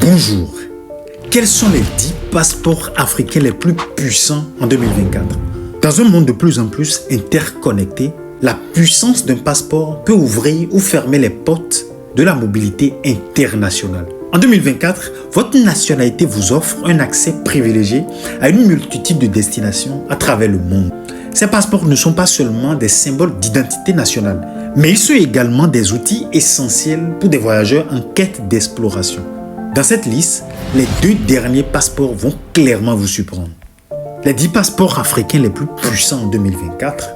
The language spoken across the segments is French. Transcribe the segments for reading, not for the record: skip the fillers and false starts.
Bonjour. Quels sont les 10 passeports africains les plus puissants en 2024? Dans un monde de plus en plus interconnecté, la puissance d'un passeport peut ouvrir ou fermer les portes de la mobilité internationale. En 2024, votre nationalité vous offre un accès privilégié à une multitude de destinations à travers le monde. Ces passeports ne sont pas seulement des symboles d'identité nationale, mais ils sont également des outils essentiels pour des voyageurs en quête d'exploration. Dans cette liste, les 2 derniers passeports vont clairement vous surprendre. Les 10 passeports africains les plus puissants en 2024,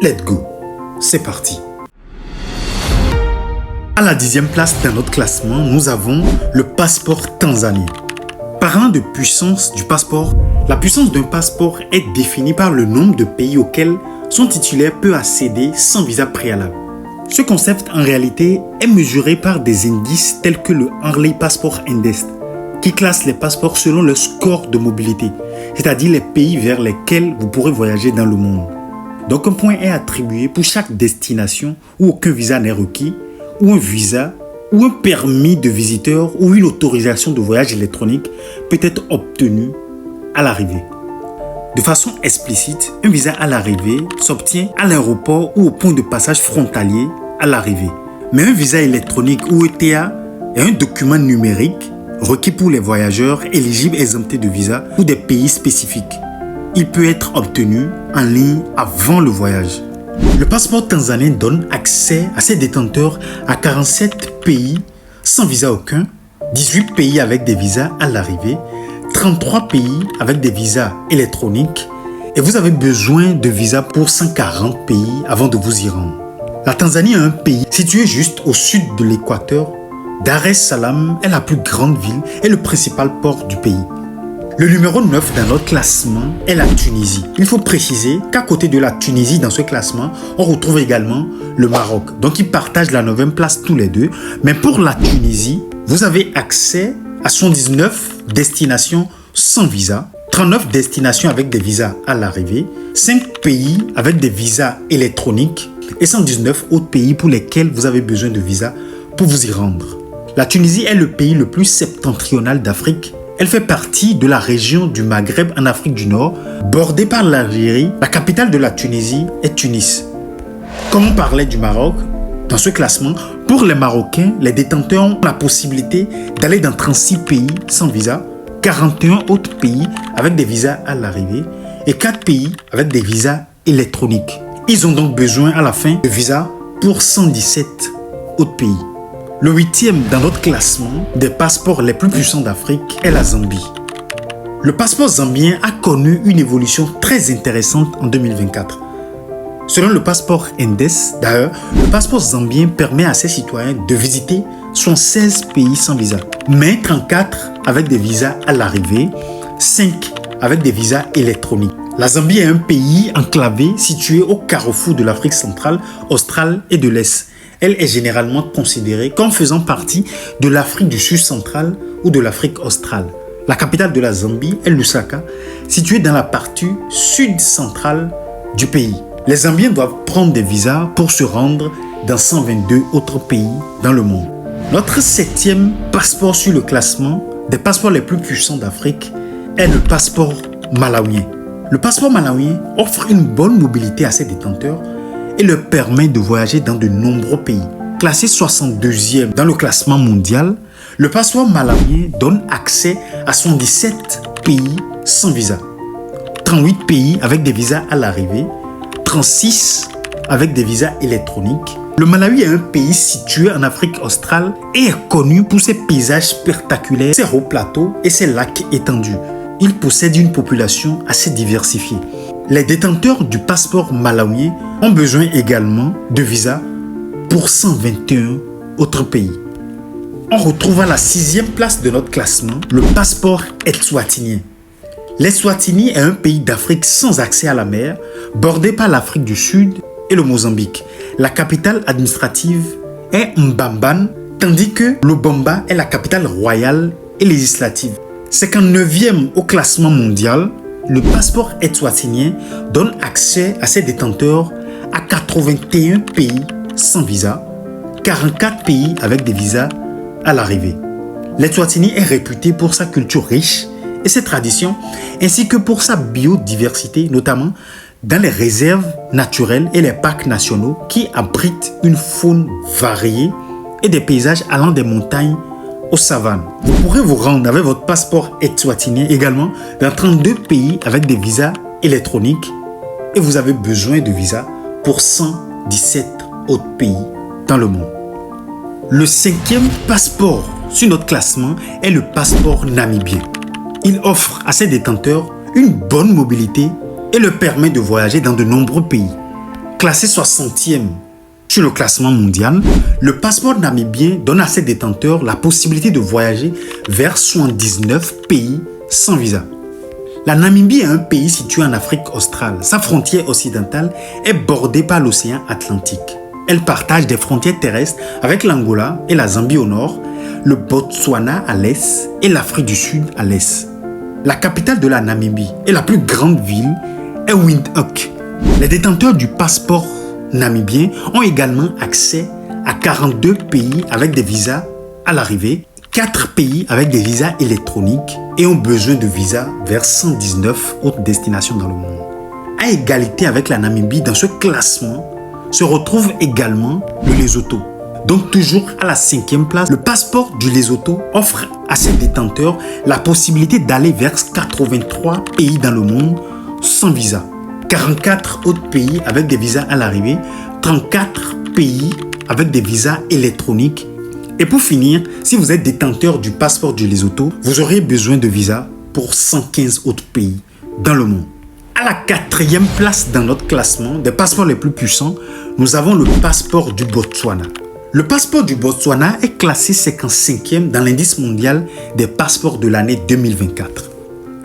let's go, c'est parti. À la 10e place dans notre classement, nous avons le passeport tanzanien. Parlant de puissance du passeport, la puissance d'un passeport est définie par le nombre de pays auxquels son titulaire peut accéder sans visa préalable. Ce concept, en réalité, est mesuré par des indices tels que le Henley Passport Index, qui classe les passeports selon leur score de mobilité, c'est-à-dire les pays vers lesquels vous pourrez voyager dans le monde. Donc un point est attribué pour chaque destination où aucun visa n'est requis, ou un visa, ou un permis de visiteur, ou une autorisation de voyage électronique peut être obtenu à l'arrivée. De façon explicite, un visa à l'arrivée s'obtient à l'aéroport ou au point de passage frontalier à l'arrivée. Mais un visa électronique ou ETA est un document numérique requis pour les voyageurs éligibles exemptés de visa pour des pays spécifiques. Il peut être obtenu en ligne avant le voyage. Le passeport tanzanien donne accès à ses détenteurs à 47 pays sans visa aucun, 18 pays avec des visas à l'arrivée, 33 pays avec des visas électroniques et vous avez besoin de visa pour 140 pays avant de vous y rendre. La Tanzanie est un pays situé juste au sud de l'équateur. Dar es Salaam est la plus grande ville et le principal port du pays. Le numéro 9 dans notre classement est la Tunisie. Il faut préciser qu'à côté de la Tunisie dans ce classement, on retrouve également le Maroc. Donc ils partagent la 9e place tous les deux. Mais pour la Tunisie, vous avez accès à 79 destinations sans visa, 39 destinations avec des visas à l'arrivée, 5 pays avec des visas électroniques et 119 autres pays pour lesquels vous avez besoin de visa pour vous y rendre. La Tunisie est le pays le plus septentrional d'Afrique. Elle fait partie de la région du Maghreb en Afrique du Nord, bordée par l'Algérie. La capitale de la Tunisie est Tunis. Comme on parlait du Maroc, dans ce classement, pour les Marocains, les détenteurs ont la possibilité d'aller dans 36 pays sans visa, 41 autres pays avec des visas à l'arrivée et 4 pays avec des visas électroniques. Ils ont donc besoin à la fin de visa pour 117 autres pays. Le 8e dans notre classement des passeports les plus puissants d'Afrique est la Zambie. Le passeport zambien a connu une évolution très intéressante en 2024. Selon le passeport Index, d'ailleurs, le passeport zambien permet à ses citoyens de visiter 76 pays sans visa, mais 34 avec des visas à l'arrivée, 5 avec des visas électroniques. La Zambie est un pays enclavé situé au carrefour de l'Afrique centrale, australe et de l'Est. Elle est généralement considérée comme faisant partie de l'Afrique du Sud centrale ou de l'Afrique australe. La capitale de la Zambie est Lusaka, située dans la partie sud-centrale du pays. Les Zambiens doivent prendre des visas pour se rendre dans 122 autres pays dans le monde. Notre 7e passeport sur le classement des passeports les plus puissants d'Afrique est le passeport malawien. Le passeport malawien offre une bonne mobilité à ses détenteurs et leur permet de voyager dans de nombreux pays. Classé 62e dans le classement mondial, le passeport malawien donne accès à 77 pays sans visa, 38 pays avec des visas à l'arrivée, 36 avec des visas électroniques. Le Malawi est un pays situé en Afrique australe et est connu pour ses paysages spectaculaires, ses hauts plateaux et ses lacs étendus. Il possède une population assez diversifiée. Les détenteurs du passeport malawien ont besoin également de visa pour 121 autres pays. On retrouve à la 6e place de notre classement le passeport eswatinien. L'Eswatini est un pays d'Afrique sans accès à la mer, bordé par l'Afrique du Sud et le Mozambique. La capitale administrative est Mbamban, tandis que Lobamba est la capitale royale et législative. 59e au classement mondial, le passeport eswatinien donne accès à ses détenteurs à 81 pays sans visa, 44 pays avec des visas à l'arrivée. L'Eswatini est réputé pour sa culture riche et ses traditions, ainsi que pour sa biodiversité, notamment dans les réserves naturelles et les parcs nationaux qui abritent une faune variée et des paysages allant des montagnes aux savanes. Vous pourrez vous rendre avec votre passeport eswatinien également dans 32 pays avec des visas électroniques et vous avez besoin de visas pour 117 autres pays dans le monde. Le 5e passeport sur notre classement est le passeport namibien. Il offre à ses détenteurs une bonne mobilité et leur permet de voyager dans de nombreux pays. Classé 60e sur le classement mondial, le passeport namibien donne à ses détenteurs la possibilité de voyager vers 79 pays sans visa. La Namibie est un pays situé en Afrique australe. Sa frontière occidentale est bordée par l'océan Atlantique. Elle partage des frontières terrestres avec l'Angola et la Zambie au nord, le Botswana à l'est et l'Afrique du Sud à l'est. La capitale de la Namibie et la plus grande ville est Windhoek. Les détenteurs du passeport namibien ont également accès à 42 pays avec des visas à l'arrivée, 4 pays avec des visas électroniques et ont besoin de visas vers 119 autres destinations dans le monde. À égalité avec la Namibie dans ce classement se retrouve également le Lesotho. Donc toujours à la 5e place, le passeport du Lesotho offre à ses détenteurs la possibilité d'aller vers 83 pays dans le monde sans visa. 44 autres pays avec des visas à l'arrivée, 34 pays avec des visas électroniques. Et pour finir, si vous êtes détenteur du passeport du Lesotho, vous aurez besoin de visa pour 115 autres pays dans le monde. À la 4e place dans notre classement des passeports les plus puissants, nous avons le passeport du Botswana. Le passeport du Botswana est classé 55e dans l'indice mondial des passeports de l'année 2024.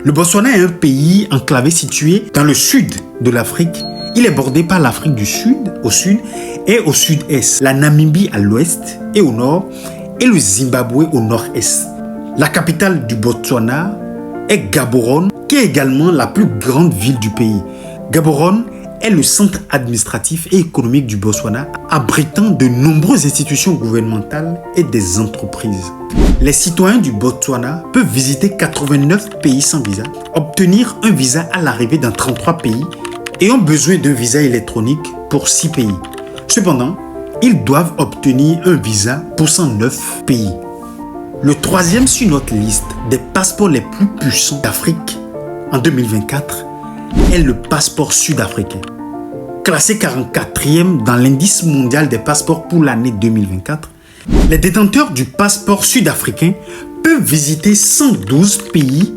Le Botswana est un pays enclavé situé dans le sud de l'Afrique. Il est bordé par l'Afrique du Sud au sud et au sud-est, la Namibie à l'ouest et au nord et le Zimbabwe au nord-est. La capitale du Botswana est Gaborone, qui est également la plus grande ville du pays. Gaborone est le centre administratif et économique du Botswana, abritant de nombreuses institutions gouvernementales et des entreprises. Les citoyens du Botswana peuvent visiter 89 pays sans visa, obtenir un visa à l'arrivée dans 33 pays et ont besoin d'un visa électronique pour 6 pays. Cependant, ils doivent obtenir un visa pour 109 pays. Le 3e sur notre liste des passeports les plus puissants d'Afrique en 2024 est le passeport sud-africain. Classé 44e dans l'indice mondial des passeports pour l'année 2024, les détenteurs du passeport sud-africain peuvent visiter 112 pays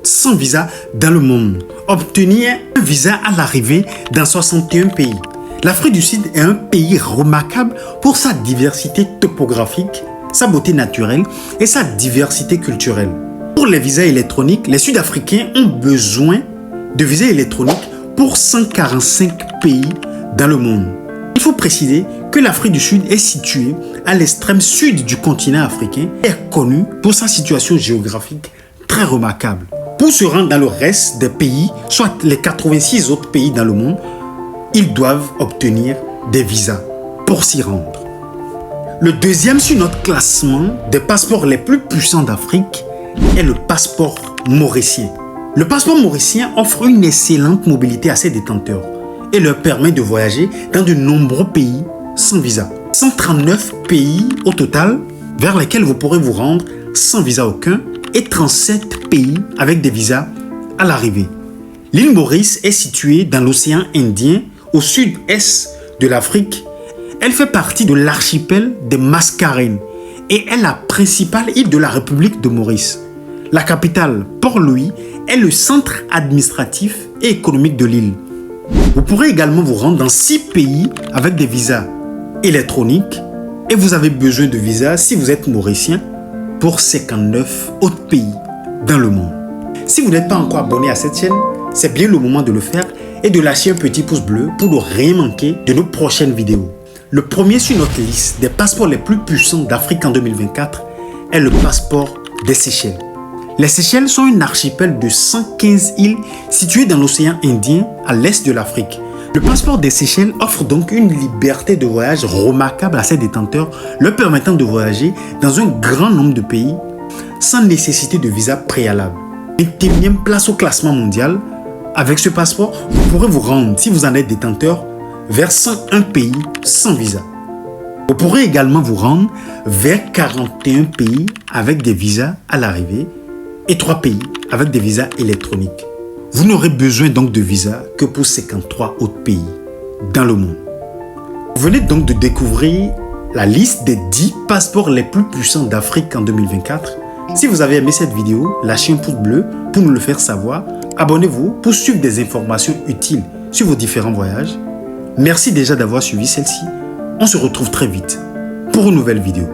sans visa dans le monde, obtenir un visa à l'arrivée dans 61 pays. L'Afrique du Sud est un pays remarquable pour sa diversité topographique, sa beauté naturelle et sa diversité culturelle. Pour les visas électroniques, les Sud-Africains ont besoin de visas électroniques pour 145 pays dans le monde. Il faut préciser que l'Afrique du Sud est située à l'extrême sud du continent africain et est connue pour sa situation géographique très remarquable. Pour se rendre dans le reste des pays, soit les 86 autres pays dans le monde, ils doivent obtenir des visas pour s'y rendre. Le 2e sur notre classement des passeports les plus puissants d'Afrique est le passeport mauricien. Le passeport mauricien offre une excellente mobilité à ses détenteurs et leur permet de voyager dans de nombreux pays sans visa. 139 pays au total vers lesquels vous pourrez vous rendre sans visa aucun et 37 pays avec des visas à l'arrivée. L'île Maurice est située dans l'océan Indien au sud-est de l'Afrique. Elle fait partie de l'archipel des Mascarenes et est la principale île de la République de Maurice. La capitale, Port-Louis, est le centre administratif et économique de l'île. Vous pourrez également vous rendre dans 6 pays avec des visas électroniques et vous avez besoin de visa si vous êtes mauricien pour 59 autres pays dans le monde. Si vous n'êtes pas encore abonné à cette chaîne, c'est bien le moment de le faire et de lâcher un petit pouce bleu pour ne rien manquer de nos prochaines vidéos. Le premier sur notre liste des passeports les plus puissants d'Afrique en 2024 est le passeport des Seychelles. Les Seychelles sont un archipel de 115 îles situées dans l'océan Indien à l'est de l'Afrique. Le passeport des Seychelles offre donc une liberté de voyage remarquable à ses détenteurs, leur permettant de voyager dans un grand nombre de pays sans nécessité de visa préalable. 21e place au classement mondial. Avec ce passeport, vous pourrez vous rendre, si vous en êtes détenteur, vers 101 pays sans visa. Vous pourrez également vous rendre vers 41 pays avec des visas à l'arrivée et 3 pays avec des visas électroniques. Vous n'aurez besoin donc de visa que pour 53 autres pays dans le monde. Vous venez donc de découvrir la liste des 10 passeports les plus puissants d'Afrique en 2024. Si vous avez aimé cette vidéo, lâchez un pouce bleu pour nous le faire savoir. Abonnez-vous pour suivre des informations utiles sur vos différents voyages. Merci déjà d'avoir suivi celle-ci. On se retrouve très vite pour une nouvelle vidéo.